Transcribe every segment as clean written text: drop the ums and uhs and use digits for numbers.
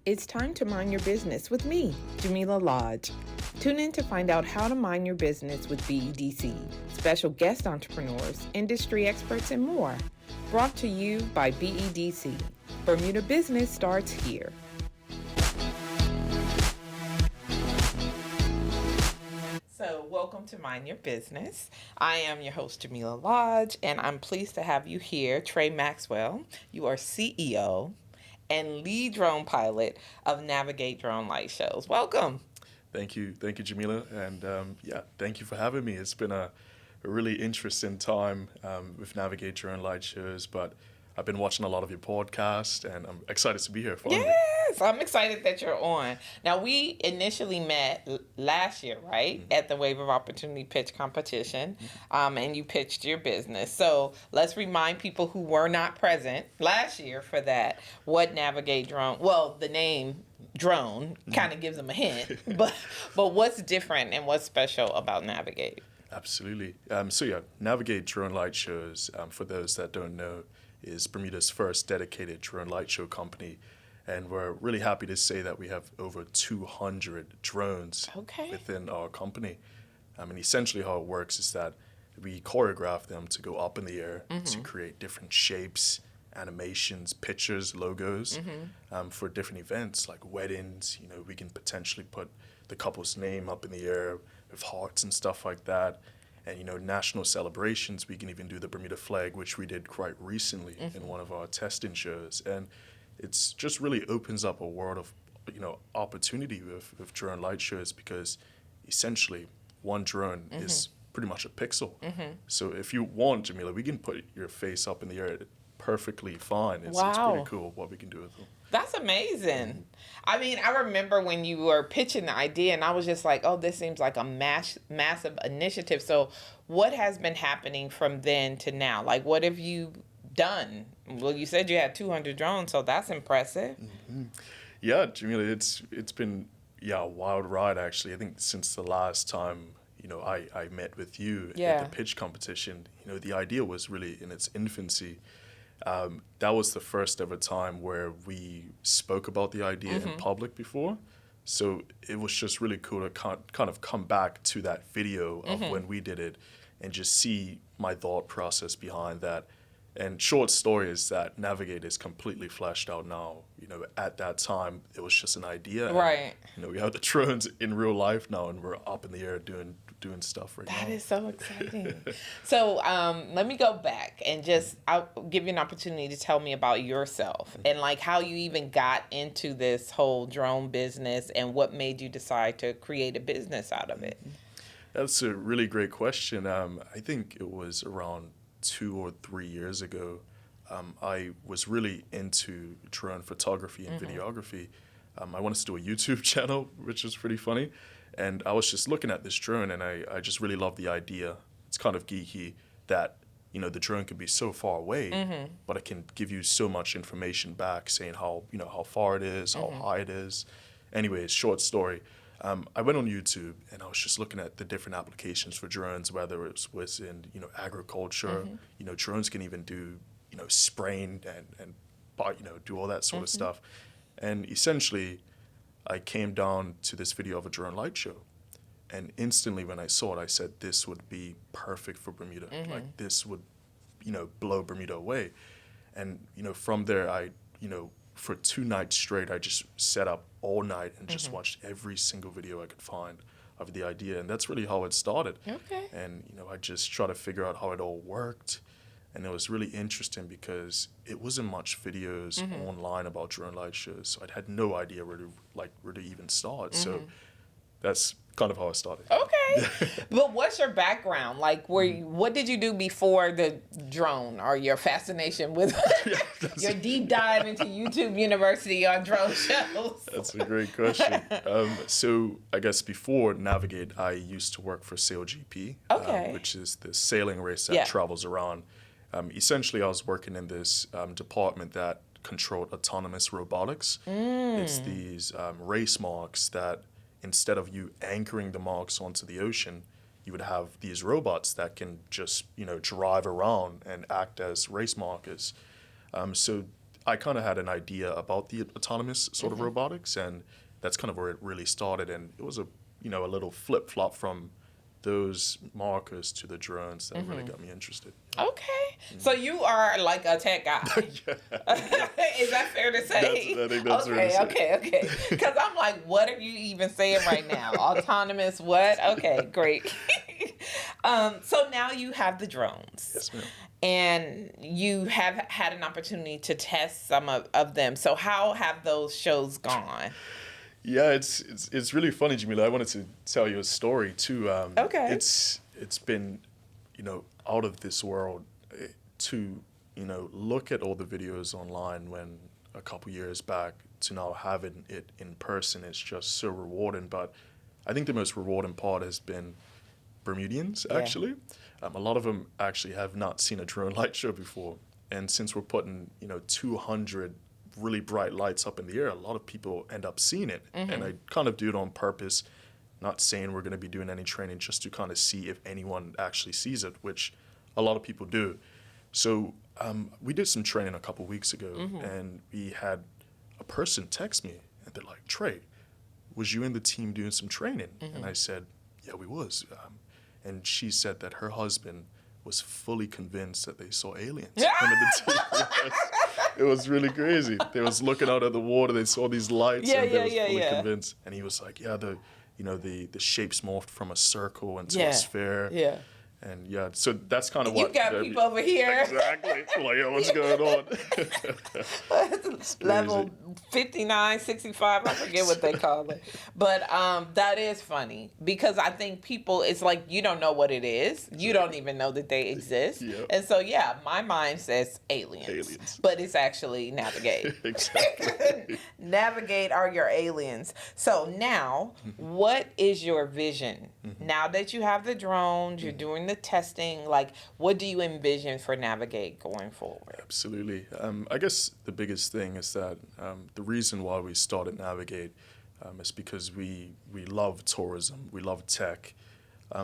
It's time to mind your business with me, Jamillah Lodge. Tune in to find out how to mind your business with BEDC, special guest entrepreneurs, industry experts, and more. Brought to you by BEDC. Bermuda business starts here. So, welcome to Mind Your Business. I am your host, Jamillah Lodge, and I'm pleased to have you here, Tre Maxwell. You are CEO and lead drone pilot of Navigate Drone Light Shows. Welcome. Thank you, Jamillah, and thank you for having me. It's been a really interesting time with Navigate Drone Light Shows, but I've been watching a lot of your podcasts, and I'm excited to be here. Yes, I'm excited that you're on. Now, we initially met last year, right, at the Wave of Opportunity Pitch Competition, and you pitched your business. So let's remind people who were not present last year for that, what Navigate Drone, well, the name drone kind of gives them a hint, but what's different and what's special about Navigate? Absolutely. Navigate Drone Light Shows, for those that don't know, is Bermuda's first dedicated drone light show company. And we're really happy to say that we have over 200 drones within our company. And essentially how it works is that we choreograph them to go up in the air to create different shapes, animations, pictures, logos for different events like weddings. You know, we can potentially put the couple's name up in the air with hearts and stuff like that. And, you know, national celebrations, we can even do the Bermuda flag, which we did quite recently in one of our testing shows. And it's just really opens up a world of, you know, opportunity with drone light shows, because essentially one drone is pretty much a pixel. So if you want, Jamillah, we can put your face up in the air perfectly fine. It's pretty cool what we can do with them. That's amazing. I mean, I remember when you were pitching the idea, and I was just like, oh, this seems like a massive initiative. So what has been happening from then to now? Like, what have you done? Well, you said you had 200 drones, so that's impressive. Yeah, Jamillah, it's been a wild ride, actually. I think since the last time, you know, I met with you at the pitch competition, you know, the idea was really in its infancy. That was the first ever time where we spoke about the idea in public before. So it was just really cool to kind of come back to that video of when we did it and just see my thought process behind that. And short story is that Navigate is completely fleshed out now. You know, at that time, it was just an idea. Right. And, you know, we have the drones in real life now, and we're up in the air doing stuff right now. That is so exciting. So let me go back and I'll give you an opportunity to tell me about yourself and like how you even got into this whole drone business and what made you decide to create a business out of it. That's a really great question. I think it was around 2 or 3 years ago. I was really into drone photography and videography. I wanted to do a YouTube channel, which was pretty funny. And I was just looking at this drone, and I just really loved the idea. It's kind of geeky that, you know, the drone can be so far away, but it can give you so much information back, saying how far it is, how high it is. Anyways, short story. I went on YouTube, and I was just looking at the different applications for drones, whether it was in, you know, agriculture. You know, drones can even do, you know, spraying and you know, do all that sort of stuff. And essentially, I came down to this video of a drone light show, and instantly when I saw it, I said, this would be perfect for Bermuda. Like, this would, you know, blow Bermuda away. And, you know, from there, for 2 nights straight, I just sat up all night and just watched every single video I could find of the idea. And that's really how it started. Okay. And, you know, I just tried to figure out how it all worked. And it was really interesting because it wasn't much videos online about drone light shows. So I had no idea where to even start. So that's kind of how I started. Okay. But what's your background? Like, what did you do before the drone, or your fascination with your deep dive into YouTube University on drone shows? That's a great question. So I guess before Navigate, I used to work for SailGP, which is the sailing race that travels around. Essentially, I was working in this department that controlled autonomous robotics. It's these race marks that, instead of you anchoring the marks onto the ocean, you would have these robots that can just, you know, drive around and act as race markers. So I kind of had an idea about the autonomous sort of robotics, and that's kind of where it really started. And it was a little flip flop from those markers to the drones that really got me interested. Okay. So you are like a tech guy. Is that fair to say? I think that's fair to say. Okay. Because I'm like, what are you even saying right now? Autonomous what? Okay, great. So now you have the drones. Yes, ma'am. And you have had an opportunity to test some of them. So how have those shows gone? Yeah, it's really funny, Jamillah. I wanted to tell you a story too. Okay. It's been, out of this world to, look at all the videos online when a couple years back to now having it in person is just so rewarding. But I think the most rewarding part has been Bermudians, actually. A lot of them actually have not seen a drone light show before. And since we're putting, 200 really bright lights up in the air, a lot of people end up seeing it. And I kind of do it on purpose, not saying we're going to be doing any training, just to kind of see if anyone actually sees it, which a lot of people do. So we did some training a couple weeks ago, and we had a person text me, and they're like, Tre, was you in the team doing some training? And I said, yeah, we was. And she said that her husband was fully convinced that they saw aliens under the team. Yes. It was really crazy. They was looking out at the water, they saw these lights, and they was fully convinced. And he was like, yeah, the shapes morphed from a circle into a sphere. Yeah. And so that's kind of what... You got people over here. Exactly. Like, yo, what's going on? Level 59, 65, I forget what they call it. But that is funny because I think people, it's like you don't know what it is. You don't even know that they exist. Yep. And so, my mind says aliens. But it's actually navigate. Exactly. Navigate are your aliens. So now, what is your vision? Now that you have the drones, you're doing the testing, like what do you envision for Navigate going forward? Absolutely. I guess the biggest thing is that the reason why we started Navigate is because we love tourism, we love tech,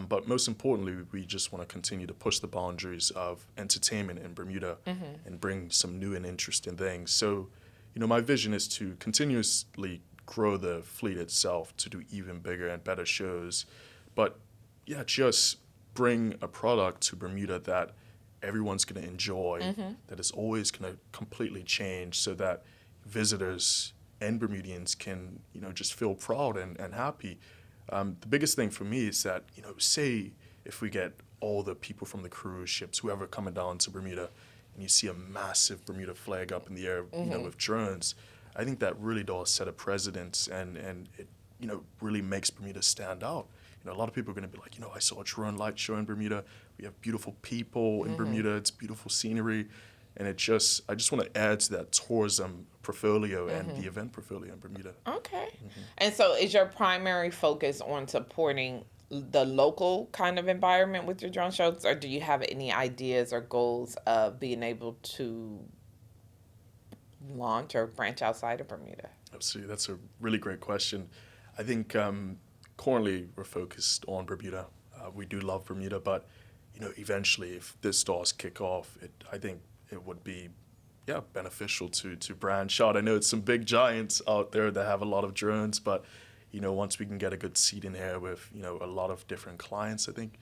but most importantly, we just want to continue to push the boundaries of entertainment in Bermuda and bring some new and interesting things. So, my vision is to continuously grow the fleet itself to do even bigger and better shows, but just bring a product to Bermuda that everyone's going to enjoy, that is always going to completely change so that visitors and Bermudians can, just feel proud and happy. The biggest thing for me is that, say if we get all the people from the cruise ships, whoever coming down to Bermuda, and you see a massive Bermuda flag up in the air, with drones, I think that really does set a precedent and it, really makes Bermuda stand out. A lot of people are going to be like, I saw a drone light show in Bermuda. We have beautiful people in Bermuda. It's beautiful scenery. And I just want to add to that tourism portfolio and the event portfolio in Bermuda. Okay. And so is your primary focus on supporting the local kind of environment with your drone shows, or do you have any ideas or goals of being able to launch or branch outside of Bermuda? Absolutely. That's a really great question. I think currently we're focused on Bermuda. We do love Bermuda, but eventually if this does kick off, I think it would be beneficial to branch out. I know it's some big giants out there that have a lot of drones, but once we can get a good seat in here with a lot of different clients, I think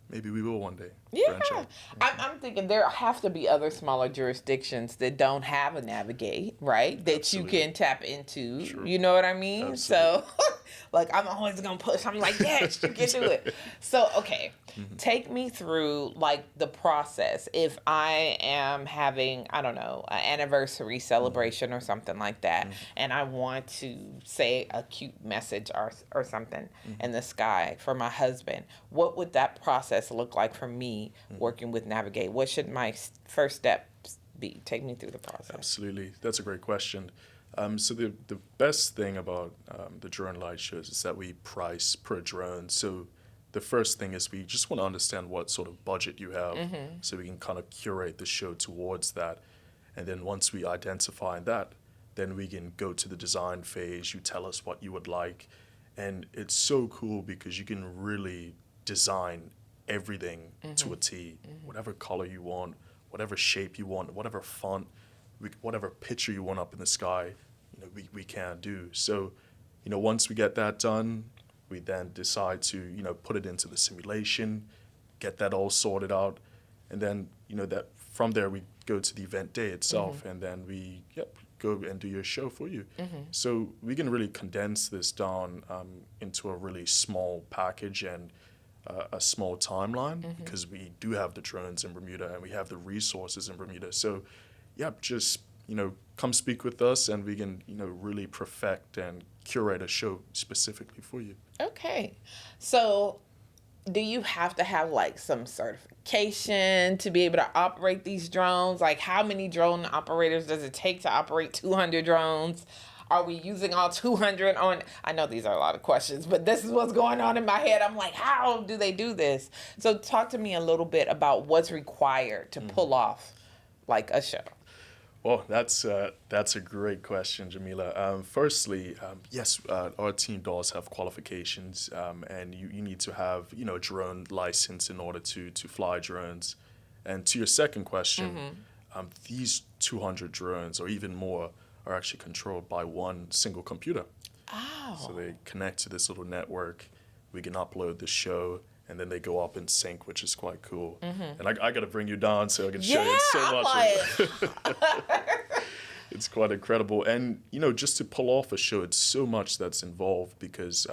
maybe we will one day branch out. I'm thinking there have to be other smaller jurisdictions that don't have a Navigate, right? That Absolutely. You can tap into. Sure. You know what I mean? Absolutely. So, like, I'm always going to push. I'm like, yes, you can do it. So, okay, take me through, like, the process. If I am having, I don't know, an anniversary celebration or something like that, and I want to say a cute message or something in the sky for my husband, what would that process look like for me working with Navigate? What should my first steps be? Take me through the process. Absolutely. That's a great question. So the best thing about the drone light shows is that we price per drone. So the first thing is we just want to understand what sort of budget you have so we can kind of curate the show towards that. And then once we identify that, then we can go to the design phase. You tell us what you would like. And it's so cool because you can really design everything to a T, whatever color you want, whatever shape you want, whatever font. whatever picture you want up in the sky, we can do. So, once we get that done, we then decide to, put it into the simulation, get that all sorted out, and then, that from there we go to the event day itself, and then we go and do your show for you. So we can really condense this down into a really small package and a small timeline, because we do have the drones in Bermuda and we have the resources in Bermuda. So, just come speak with us, and we can really perfect and curate a show specifically for you. Okay, so do you have to have like some certification to be able to operate these drones? Like, how many drone operators does it take to operate 200 drones? Are we using all 200 on? I know these are a lot of questions, but this is what's going on in my head. I'm like, how do they do this? So talk to me a little bit about what's required to pull off like a show. Well, that's a great question, Jamillah. Firstly, yes, our team does have qualifications, and you need to have a drone license in order to fly drones. And to your second question, these 200 drones or even more are actually controlled by one single computer. Oh. So they connect to this little network. We can upload the show, and then they go up in sync, which is quite cool. And I got to bring you down so I can show you so much. It's quite incredible. And, just to pull off a show, it's so much that's involved because,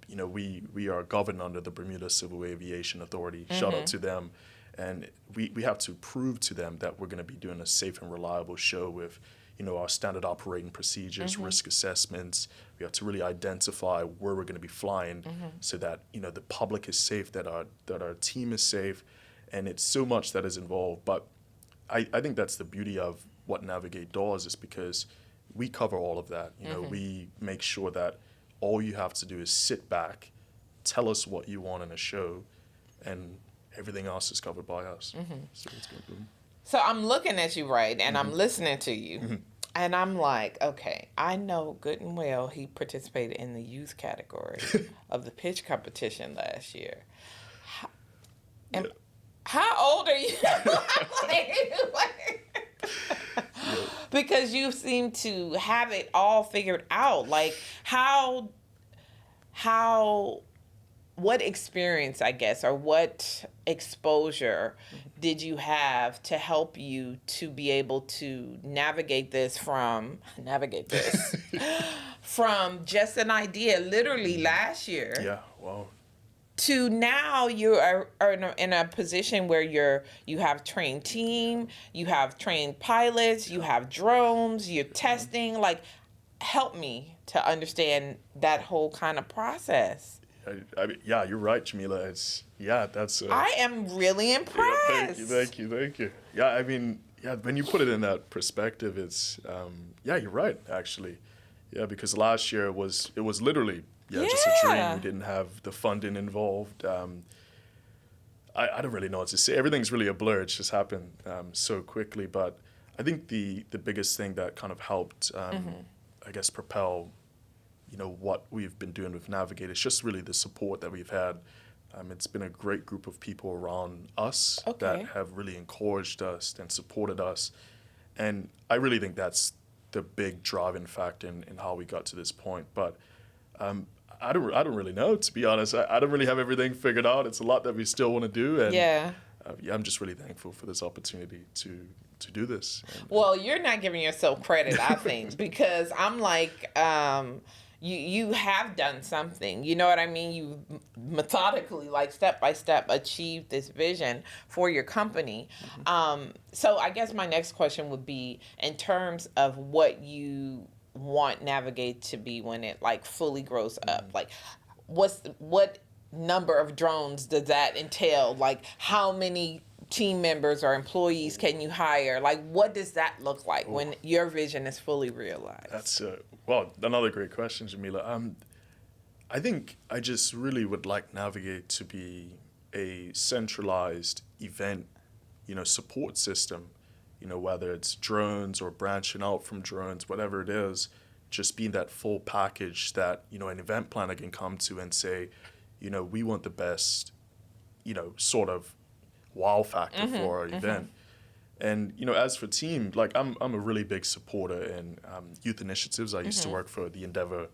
we are governed under the Bermuda Civil Aviation Authority. Shout out to them. And we have to prove to them that we're going to be doing a safe and reliable show with our standard operating procedures, risk assessments. We have to really identify where we're going to be flying so that, the public is safe, that our team is safe. And it's so much that is involved. But I think that's the beauty of what Navigate does, is because we cover all of that. We make sure that all you have to do is sit back, tell us what you want in a show, and everything else is covered by us. So it's good. So I'm looking at you, right, and I'm listening to you, and I'm like, okay, I know good and well he participated in the youth category of the pitch competition last year. How old are you? Because you seem to have it all figured out. Like, what experience, I guess, or what exposure did you have to help you to be able to navigate this from just an idea literally last year? Yeah, wow. To now you are in a position where you have trained team, you have trained pilots, you have drones, you're testing. Like, help me to understand that whole kind of process. I mean, yeah, you're right, Jamillah. That's. I am really impressed. Thank you. Yeah, I mean, when you put it in that perspective, it's you're right, actually. Yeah, because last year it was literally just a dream. We didn't have the funding involved. I don't really know what to say. Everything's really a blur. It's just happened so quickly. But I think the biggest thing that kind of helped, I guess, propel what we've been doing with Navigate is just really the support that we've had. It's been a great group of people around us that have really encouraged us and supported us. And I really think that's the big driving factor in how we got to this point. But I don't really know, to be honest. I don't really have everything figured out. It's a lot that we still want to do. And I'm just really thankful for this opportunity to do this. Well, you're not giving yourself credit, I think, because I'm like, you have done something. You know what I mean? You methodically, like step by step, achieved this vision for your company. So I guess my next question would be, in terms of what you want Navigate to be when it like fully grows up, like what number of drones does that entail? Like, how many team members or employees can you hire? Like, what does that look like when your vision is fully realized? That's another great question, Jamillah. I think I just really would like Navigate to be a centralized event, support system. Whether it's drones or branching out from drones, whatever it is, just being that full package that, an event planner can come to and say, we want the best, sort of wow factor for our event. And, you know, as for team, like I'm a really big supporter in youth initiatives. I used to work for the Endeavor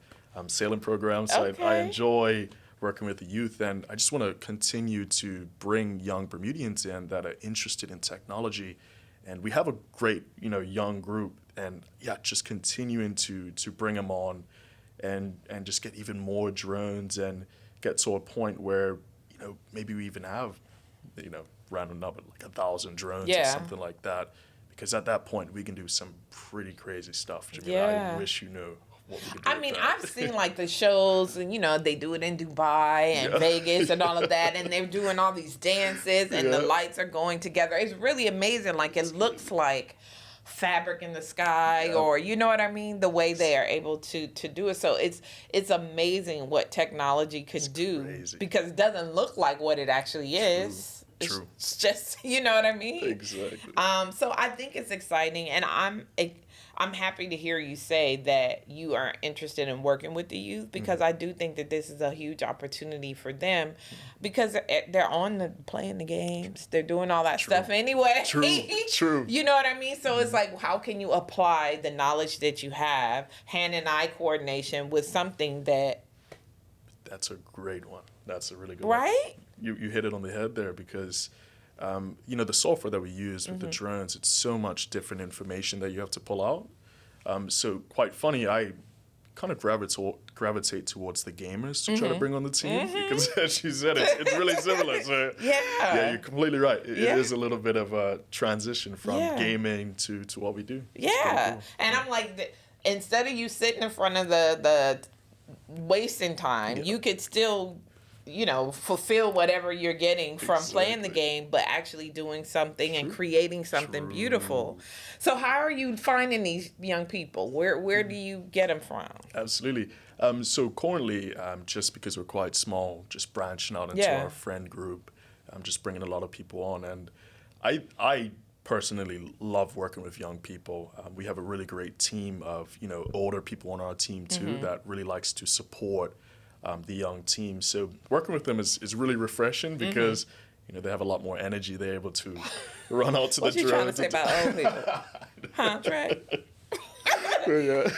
sailing program, so I Okay. enjoy working with the youth, and I just want to continue to bring young Bermudians in that are interested in technology. And we have a great, you know, young group, and yeah, just continuing to bring them on, and just get even more drones, and get to a point where, you know, maybe we even have, you know, random number like 1,000 drones or Yeah. something like that, because at that point we can do some pretty crazy stuff. Jamila, Yeah. I wish you knew what we could do. I with mean, that. I've seen like the shows, and you know, they do it in Dubai and Yeah. Vegas and all of that, and they're doing all these dances, and the Yeah. lights are going together. It's really amazing. Like it looks like fabric in the sky, Yeah. or you know what I mean, the way they are able to do it. So it's amazing what technology can do, crazy. because it doesn't look like what it actually is. True. It's just, you know what I mean? Exactly. So I think it's exciting, and I'm happy to hear you say that you are interested in working with the youth, because I do think that this is a huge opportunity for them, because they're playing the games, they're doing all that stuff anyway. True. You know what I mean? So it's like, how can you apply the knowledge that you have, hand and eye coordination, with something that, That's a great one. That's a really good one. right? You hit it on the head there, because you know, the software that we use with the drones, it's so much different information that you have to pull out. So quite funny, I kind of gravitate towards the gamers to try to bring on the team, because as you said, it's really similar. So yeah, you're completely right. It is a little bit of a transition from gaming to what we do. It's pretty Yeah. cool. And I'm like, instead of you sitting in front of the wasting time, you could still, you know, fulfill whatever you're getting from playing the game, but actually doing something and creating something beautiful. So how are you finding these young people? Where do you get them from? Absolutely. So currently, just because we're quite small, just branching out into our friend group, just bringing a lot of people on. And I personally love working with young people. We have a really great team of, you know, older people on our team too, that really likes to support the young team. So working with them is really refreshing, because you know, they have a lot more energy. They're able to run out to the drones. What you trying to say about old people? Huh, Tre?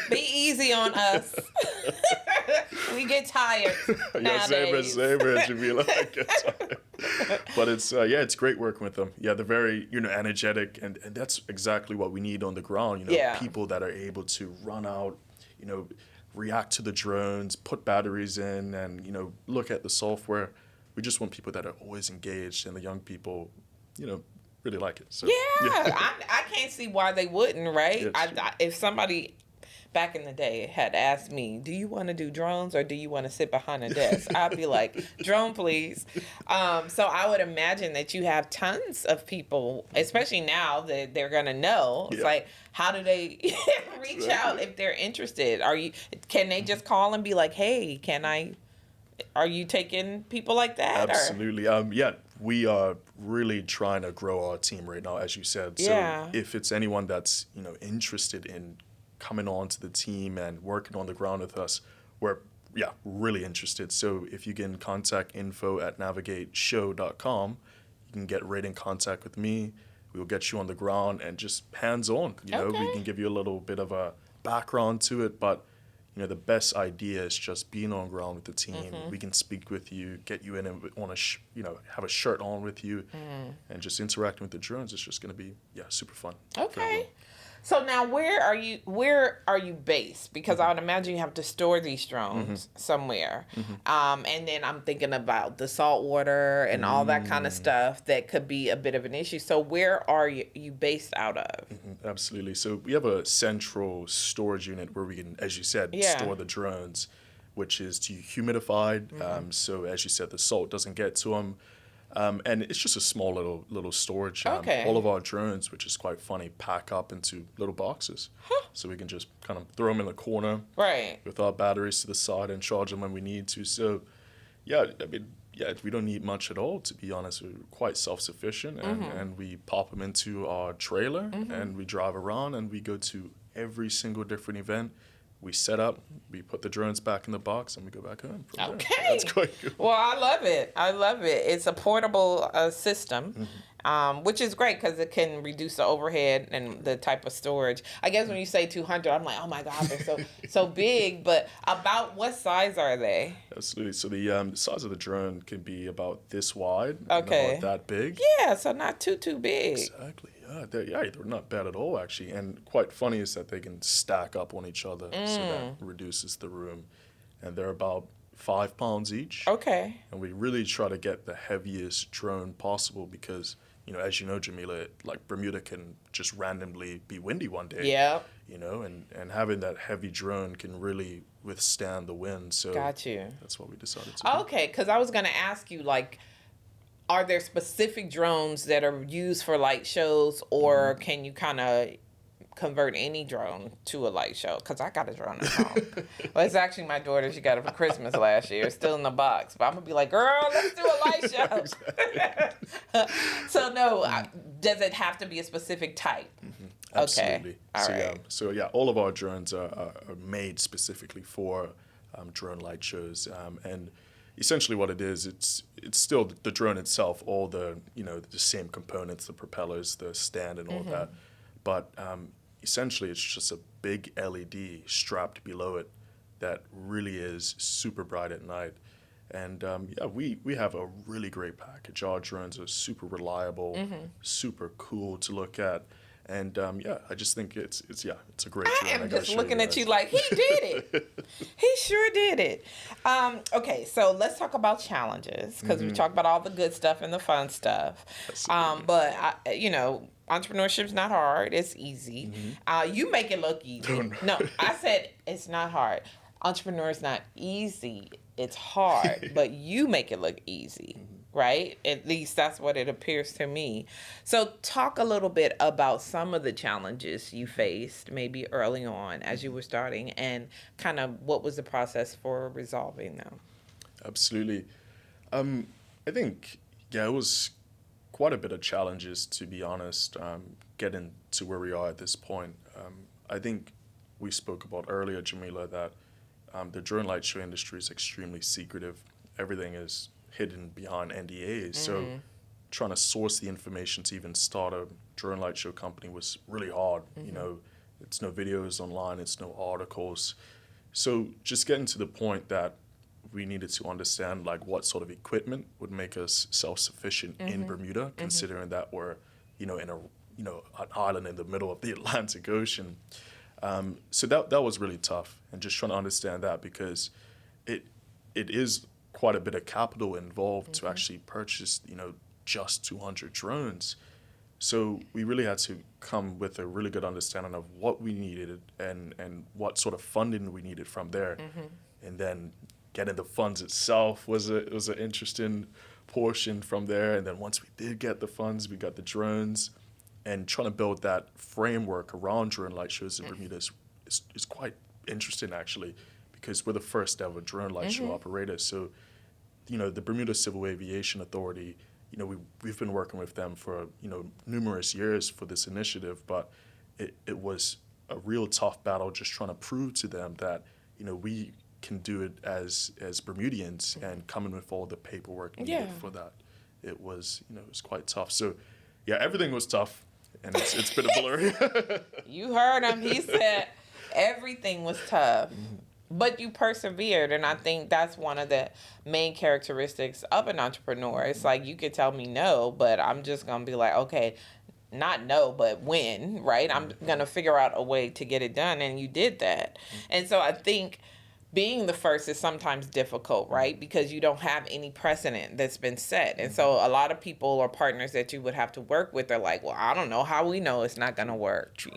Be easy on us. We get tired nowadays. Same here, Jamila. I get tired. But it's it's great working with them. Yeah, they're very, you know, energetic, and that's exactly what we need on the ground. You know, people that are able to run out, you know, react to the drones, put batteries in, and, you know, look at the software. We just want people that are always engaged, and the young people, you know, really like it. So I can't see why they wouldn't, right? Yeah, If somebody back in the day had asked me, do you want to do drones or do you want to sit behind a desk? I'd be like, drone, please. So I would imagine that you have tons of people, especially now that they're going to know. It's like, how do they reach out if they're interested? Can they just call and be like, hey, are you taking people like that? Absolutely. We are really trying to grow our team right now, as you said. So if it's anyone that's, you know, interested in coming on to the team and working on the ground with us, we're really interested. So if you can contact info@navigateshow.com, you can get right in contact with me. We will get you on the ground and just hands-on. You know, we can give you a little bit of a background to it, but you know, the best idea is just being on ground with the team. We can speak with you, get you in and on have a shirt on with you, and just interacting with the drones. It's just going to be super fun. Okay. So now, where are you based? Because I would imagine you have to store these drones somewhere. And then I'm thinking about the salt water and all that kind of stuff that could be a bit of an issue. So where are you based out of? Absolutely. So we have a central storage unit where we can, as you said, store the drones, which is dehumidified. So as you said, the salt doesn't get to them. And it's just a small little storage. All of our drones, which is quite funny, pack up into little boxes. So we can just kind of throw them in the corner with our batteries to the side and charge them when we need to. So, we don't need much at all, to be honest. We're quite self-sufficient, and we pop them into our trailer, and we drive around, and we go to every single different event. We set up, we put the drones back in the box, and we go back home. Okay. That's quite good. Well, I love it. It's a portable system. which is great because it can reduce the overhead and the type of storage. I guess when you say 200, I'm like, oh my God, they're so big. But about what size are they? Absolutely. So the size of the drone can be about this wide and Okay. about that big. Yeah, so not too big. Exactly. They're not bad at all, actually. And quite funny is that they can stack up on each other, so that reduces the room. And they're about 5 pounds each. Okay. And we really try to get the heaviest drone possible because, as you know, Jamillah, like Bermuda can just randomly be windy one day. Yeah. And having that heavy drone can really withstand the wind. So Got you. that's what we decided to do. Okay, because I was going to ask you, like, are there specific drones that are used for light shows, or can you kind of convert any drone to a light show? Because I got a drone at home. Well, it's actually my daughter. She got it for Christmas last year. It's still in the box. But I'm going to be like, girl, let's do a light show. So, no, does it have to be a specific type? Absolutely. Okay. So all of our drones are made specifically for drone light shows. And essentially what it is, it's still the drone itself, all the same components, the propellers, the stand and all that. But essentially it's just a big LED strapped below it that really is super bright at night. And we have a really great package. Our drones are super reliable, super cool to look at. And I just think it's a great drone. I am just looking at you like, he did it. He sure did it. Okay, so let's talk about challenges, because we talked about all the good stuff and the fun stuff. But entrepreneurship's not hard. It's easy. You make it look easy. No, I said it's not hard. Entrepreneur's not easy. It's hard, but you make it look easy. Right? At least that's what it appears to me. So talk a little bit about some of the challenges you faced maybe early on as you were starting, and kind of what was the process for resolving them? Absolutely. I think, it was quite a bit of challenges, to be honest, getting to where we are at this point. I think we spoke about earlier, Jamillah, that the drone light show industry is extremely secretive. Everything is hidden behind NDAs. So trying to source the information to even start a drone light show company was really hard. It's no videos online, it's no articles. So just getting to the point that we needed to understand like what sort of equipment would make us self-sufficient in Bermuda, considering that we're, in an island in the middle of the Atlantic Ocean. So that was really tough, and just trying to understand that, because it is quite a bit of capital involved to actually purchase, just 200 drones. So we really had to come with a really good understanding of what we needed and what sort of funding we needed from there. And then getting the funds itself was an interesting portion from there. And then once we did get the funds, we got the drones, and trying to build that framework around drone light shows in Bermuda is quite interesting, actually, because we're the first ever drone light show operator. So, the Bermuda Civil Aviation Authority, we've been working with them for, numerous years for this initiative, but it was a real tough battle just trying to prove to them that, we can do it as Bermudians, and coming with all the paperwork needed for that. It was, it was quite tough. So, everything was tough, and it's been a blur. You heard him. He said everything was tough. But you persevered, and I think that's one of the main characteristics of an entrepreneur. It's like, you could tell me no, but I'm just going to be like, okay, not no, but when, right? I'm going to figure out a way to get it done, and you did that. And so I think being the first is sometimes difficult, right? Because you don't have any precedent that's been set. And so a lot of people or partners that you would have to work with are like, well, I don't know how we know it's not going to work. True.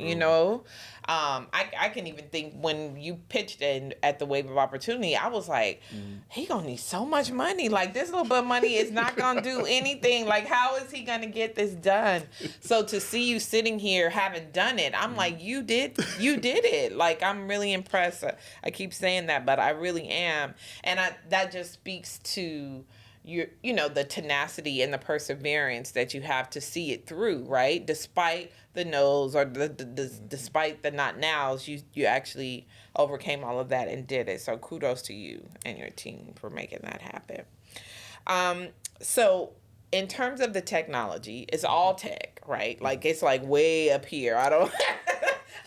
I can even think when you pitched in at the Wave of Opportunity, I was like, he going to need so much money. Like, this little bit of money is not going to do anything. Like, how is he going to get this done? So to see you sitting here having done it, I'm like, you did it. Like, I'm really impressed. I keep saying that, but I really am. And that just speaks to the tenacity and the perseverance that you have to see it through, right? Despite the no's or despite the not nows, you actually overcame all of that and did it. So kudos to you and your team for making that happen. So in terms of the technology, it's all tech, right? Like it's like way up here. I don't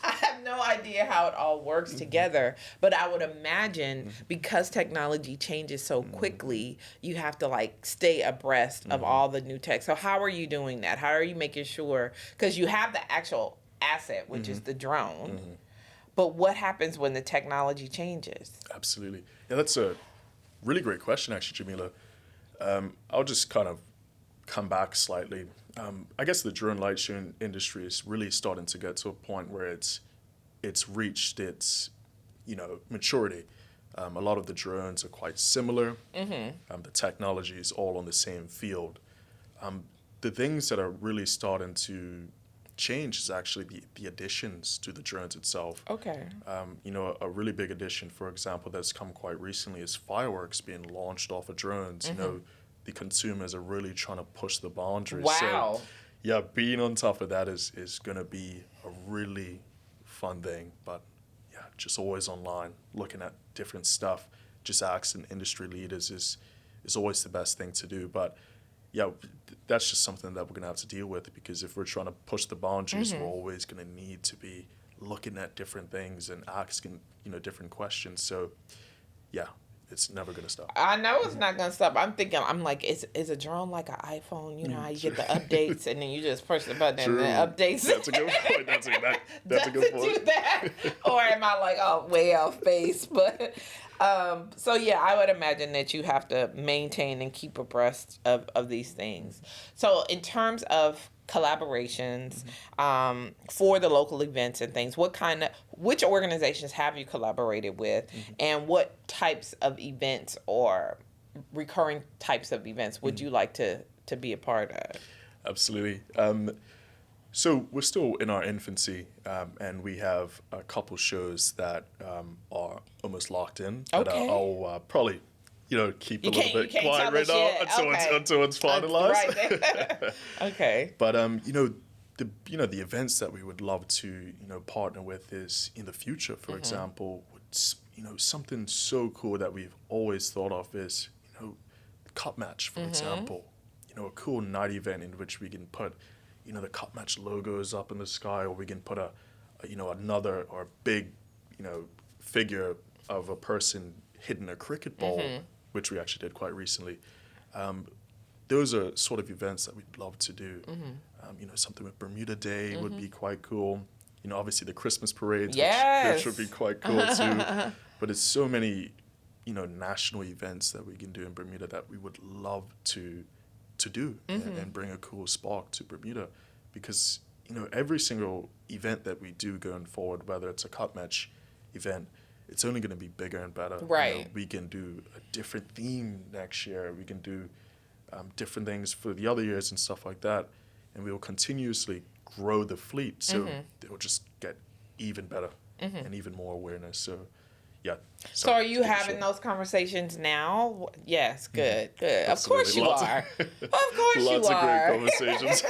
I have no idea how it all works together, but I would imagine because technology changes so quickly, you have to like stay abreast of all the new tech. So how are you doing that? How are you making sure, cuz you have the actual asset, which is the drone. But what happens when the technology changes? Absolutely. Yeah, that's a really great question, actually, Jamila. I'll just kind of come back slightly. I guess the drone light show industry is really starting to get to a point where it's reached its maturity. A lot of the drones are quite similar. The technology is all on the same field. The things that are really starting to change is actually the additions to the drones itself. Okay. A really big addition, for example, that's come quite recently is fireworks being launched off of drones. The consumers are really trying to push the boundaries. Wow. So, yeah, being on top of that is going to be a really fun thing. But, yeah, just always online, looking at different stuff, just asking industry leaders is always the best thing to do. But, yeah, that's just something that we're going to have to deal with, because if we're trying to push the boundaries, we're always going to need to be looking at different things and asking, different questions. So, yeah, it's never going to stop. I know it's not gonna stop. I'm like, is a drone like an iPhone? You know how you get the updates and then you just push the button and it updates. That's a good point. That's a good point. Do that, or am I like way off base? But so yeah, I would imagine that you have to maintain and keep abreast of these things. So in terms of collaborations for the local events and things, which organizations have you collaborated with, and what types of events or recurring types of events would you like to be a part of? Absolutely. So we're still in our infancy, and we have a couple shows that are almost locked in that I'll probably keep a little bit quiet right now until it's finalized. Right. Okay. But the events that we would love to partner with is in the future. For example, something so cool that we've always thought of is cup match. For example, a cool night event in which we can put the cup match logos up in the sky, or we can put another or big figure of a person hitting a cricket ball, which we actually did quite recently. Those are sort of events that we'd love to do. Something with Bermuda Day would be quite cool. Obviously the Christmas parades, which would be quite cool too. But it's so many, national events that we can do in Bermuda that we would love to do and bring a cool spark to Bermuda, because every single event that we do going forward, whether it's a cup match event, it's only going to be bigger and better. Right. We can do a different theme next year. We can do different things for the other years and stuff like that. And we will continuously grow the fleet. So it will just get even better and even more awareness. So, yeah. So are you having those conversations now? Yes, good. Of course you are. Of course you are. Lots of great conversations.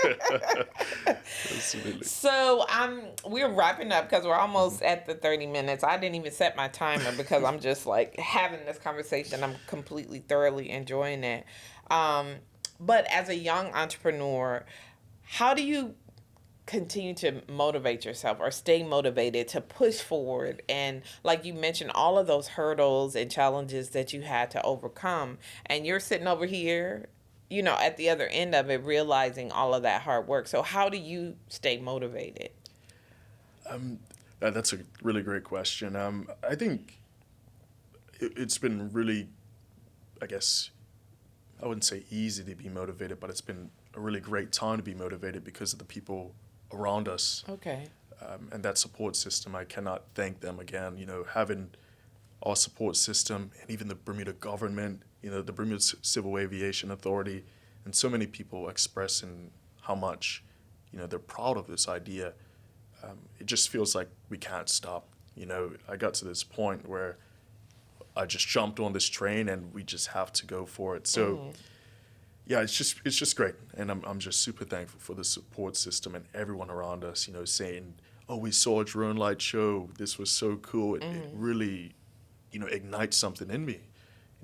Absolutely. So we're wrapping up because we're almost at the 30 minutes. I didn't even set my timer because I'm just like having this conversation. I'm completely thoroughly enjoying it. But as a young entrepreneur, how do you continue to motivate yourself or stay motivated to push forward? And like you mentioned, all of those hurdles and challenges that you had to overcome, and you're sitting over here, at the other end of it, realizing all of that hard work. So how do you stay motivated? That's a really great question. I think it's been really, I guess, I wouldn't say easy to be motivated, but it's been a really great time to be motivated because of the people around us. Okay. And that support system, I cannot thank them again. Having our support system and even the Bermuda government, the Bermuda Civil Aviation Authority, and so many people expressing how much, they're proud of this idea. It just feels like we can't stop. I got to this point where I just jumped on this train and we just have to go for it. So, yeah, it's just great, and I'm just super thankful for the support system and everyone around us. Saying, "Oh, we saw a drone light show. This was so cool." It really, ignites something in me,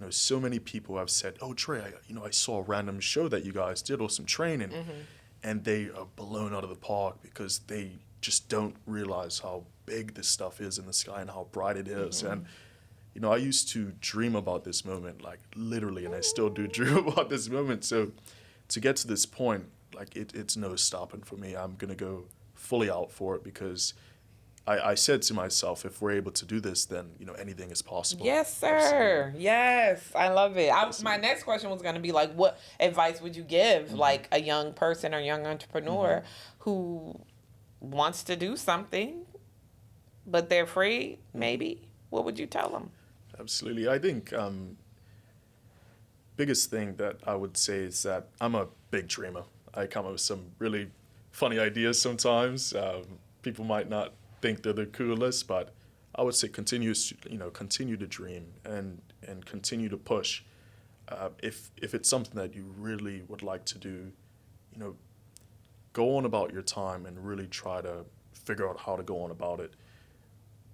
so many people have said, "Oh, Tre, I saw a random show that you guys did or some training," and they are blown out of the park because they just don't realize how big this stuff is in the sky and how bright it is. And I used to dream about this moment, like literally, and I still do dream about this moment. So to get to this point, like it's no stopping for me. I'm gonna go fully out for it because I said to myself, if we're able to do this, then anything is possible. Yes, sir. Absolutely. Yes, I love it. My next question was going to be like, what advice would you give like a young person or young entrepreneur who wants to do something, but they're afraid? Maybe. What would you tell them? Absolutely. I think biggest thing that I would say is that I'm a big dreamer. I come up with some really funny ideas sometimes. People might not think they're the coolest, but I would say continue to dream and continue to push. If it's something that you really would like to do, go on about your time and really try to figure out how to go on about it,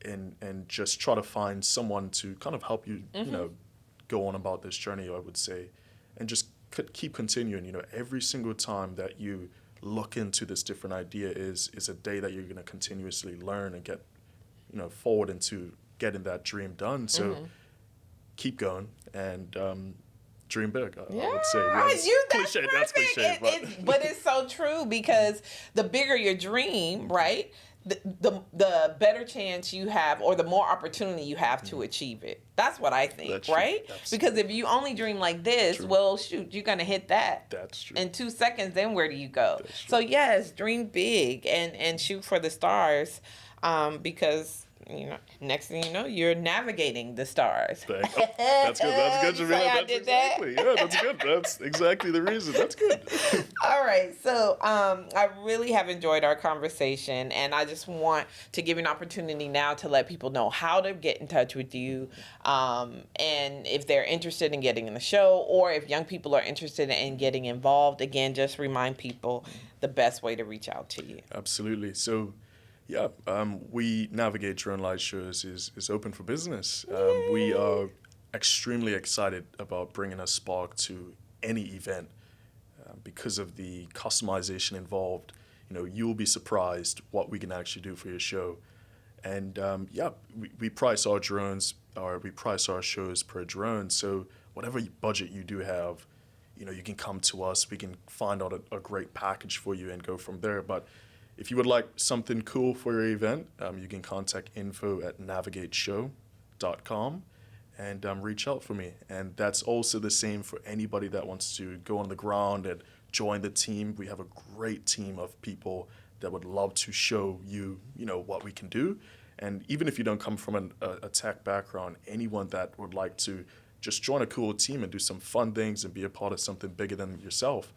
and just try to find someone to kind of help you, go on about this journey, I would say, and just keep continuing. Every single time that you look into this different idea is a day that you're going to continuously learn and get forward into getting that dream done. So keep going and dream big, I would say. That's cliche, but it's so true, because the bigger your dream, right, the better chance you have, or the more opportunity you have to achieve it. That's what I think. That's right? Because if you only dream like this, well, shoot, you're going to hit that. That's true. In 2 seconds, then where do you go? So yes, dream big and shoot for the stars, because next thing you know, you're navigating the stars. That's good. That's good, Jamillah. That's exactly. Yeah, that's good. That's exactly the reason. That's good. All right. So I really have enjoyed our conversation, and I just want to give you an opportunity now to let people know how to get in touch with you, and if they're interested in getting in the show, or if young people are interested in getting involved. Again, just remind people the best way to reach out to you. Absolutely. So, yeah, we Navigate Drone Light Shows is open for business. We are extremely excited about bringing a spark to any event because of the customization involved. You'll be surprised what we can actually do for your show. And we price our drones, or we price our shows per drone. So whatever budget you do have, you can come to us. We can find out a great package for you and go from there. But if you would like something cool for your event, you can contact info@navigateshow.com and reach out for me. And that's also the same for anybody that wants to go on the ground and join the team. We have a great team of people that would love to show you, what we can do. And even if you don't come from a tech background, anyone that would like to just join a cool team and do some fun things and be a part of something bigger than yourself,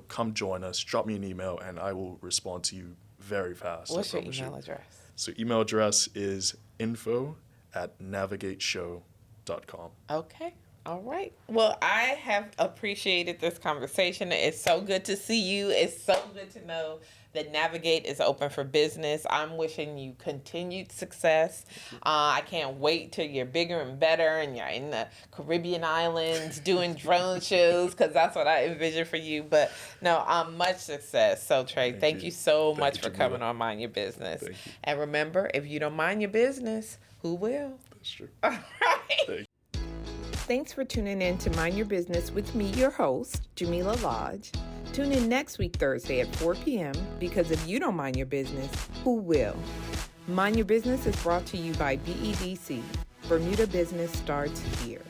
come join us, drop me an email, and I will respond to you very fast. What's your email address? So email address is info@navigateshow.com. Okay. All right. Well, I have appreciated this conversation. It's so good to see you. It's so good to know that Navigate is open for business. I'm wishing you continued success. I can't wait till you're bigger and better and you're in the Caribbean islands doing drone shows, because that's what I envision for you. But no, much success. So Tre, thank you so much for coming on Mind Your Business. And remember, if you don't mind your business, who will? That's true. All right. Thanks for tuning in to Mind Your Business with me, your host, Jamillah Lodge. Tune in next week, Thursday at 4 p.m. because if you don't mind your business, who will? Mind Your Business is brought to you by BEDC. Bermuda Business starts here.